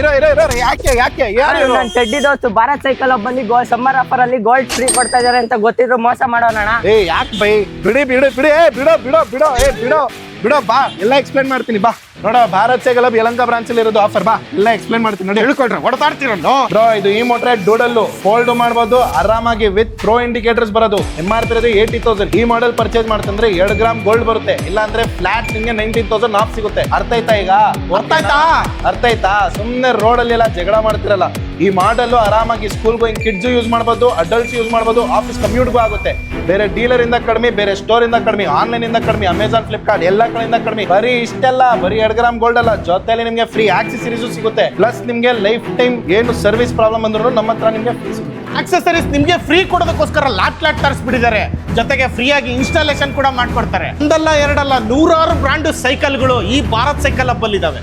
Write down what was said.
ಯಾಕೆ ಯಾರು ನನ್ನ ಚಡ್ಡಿ ದೋಸ್ತು ಭಾರತ್ ಸೈಕಲ್ ಬಂದು ಸಮ್ಮರ್ ಆಫರ್ ಅಲ್ಲಿ ಗೋಲ್ಡ್ ಫ್ರೀ ಕೊಡ್ತಾ ಇದಾರೆ ಅಂತ ಗೊತ್ತಿದ್ರು ಮೋಸ ಮಾಡೋಣ. ಯಾಕೆ ಬೈ ಬಿಡಿ ಬಿಡಿ ಬಿಡಿ ಬಿಡೋ ಬಾ ಎಲ್ಲ ಎಕ್ಸ್ಪ್ಲೈನ್ ಮಾಡ್ತೀನಿ ಬಾ. ನೋಡ ಭಾರತ್ ಸೈಕಲ್ ಯಲಹಂಕ ಬ್ರಾಂಚ್ ಅಲ್ಲಿ ಇರೋದು ಆಫರ್ ಬಾ ಎಲ್ಲ ಎಕ್ಸ್ಪ್ಲೈನ್ ಮಾಡ್ತೀನಿ ನೋಡಿ. ಹೇಳ್ಕೊಳ್ರಿ ಹೊಡ್ತಾಡ್ತೀರಲ್ಲೋ ಬ್ರೋ ಇದು ಈ ಮೋಟ್ರೆ ಡೂಡಲ್ಲು ಫೋಲ್ಡ್ ಮಾಡಬಹುದು ಆರಾಮಾಗಿ ವಿತ್ ಪ್ರೋ ಇಂಡಿಕೇಟರ್ಸ್ ಬರೋದು. MRP ಇರೋದು 80,000. ಈ ಮಾಡೆಲ್ ಪರ್ಚೇಸ್ ಮಾಡ್ತಂದ್ರೆ 2 ಗ್ರಾಮ್ ಗೋಲ್ಡ್ ಬರುತ್ತೆ. ಇಲ್ಲ ಅಂದ್ರೆ ಫ್ಲಾಟ್ ನಿಮ್ಗೆ 19,000 ಆಫ್ ಸಿಗುತ್ತೆ. ಅರ್ಥ ಆಯ್ತಾ ಈಗ? ಅರ್ಥ ಆಯ್ತಾ? ಸುಮ್ನೆ ರೋಡ್ ಅಲ್ಲಿ ಎಲ್ಲ ಜಗಳ ಮಾಡ್ತಿರಲ್ಲ. ಈ ಮಾಡೆಲ್ ಆರಾಮಾಗಿ ಸ್ಕೂಲ್ ಗೋಯಿಂಗ್ ಕಿಡ್ಸ್ ಯೂಸ್ ಮಾಡಬಹುದು, ಅಡಲ್ಟ್ಸ್ ಯೂಸ್ ಮಾಡಬಹುದು, ಆಫೀಸ್ ಕಮ್ಯೂಟ್ಗೂ ಆಗುತ್ತೆ. ಬೇರೆ ಡೀಲರ್ ಇಂದ ಕಡಿಮೆ, ಬೇರೆ ಸ್ಟೋರ್ ಇಂದ ಕಡಿಮೆ, ಆನ್ಲೈನ್ ಇಂದ ಕಡಿಮೆ, ಅಮೆಜಾನ್ ಫ್ಲಿಪ್ಕಾರ್ಟ್ ಎಲ್ಲ ಕಡೆಯಿಂದ ಕಡಿಮೆ. ಬರೀ ಇಷ್ಟೆಲ್ಲ ಬರೀ 2 ಗ್ರಾಮ್ ಗೋಲ್ಡ್ ಅಲ್ಲ, ಜೊತೆಲಿ ನಿಮ್ಗೆ ಫ್ರೀ ಆಕ್ಸೆಸರೀಸ್ ಸಿಗುತ್ತೆ. ಪ್ಲಸ್ ನಿಮ್ಗೆ ಲೈಫ್ ಟೈಮ್ ಏನು ಸರ್ವಿಸ್ ಪ್ರಾಬ್ಲಮ್ ಅಂದ್ರೂ ನಮ್ಮ ಹತ್ರ ನಿಮ್ಗೆ ಫ್ರೀ ಸಿಗುತ್ತೆ. ಆಕ್ಸೆಸರೀಸ್ ನಿಮ್ಗೆ ಫ್ರೀ ಕೊಡೋದಕ್ಕೋಸ್ಕರ ಲಾಟ್ ತರಿಸ್ಬಿಟ್ಟಿದ್ದಾರೆ. ಜೊತೆಗೆ ಫ್ರೀ ಆಗಿ ಇನ್ಸ್ಟಾಲೇಷನ್ ಕೂಡ ಮಾಡ್ಕೊಡ್ತಾರೆ. ಒಂದಲ್ಲ ಎರಡಲ್ಲ 100 ಬ್ರಾಂಡ್ ಸೈಕಲ್ಗಳು ಈ ಭಾರತ್ ಸೈಕಲ್ ಹಬ್ಬ ಇದಾವೆ.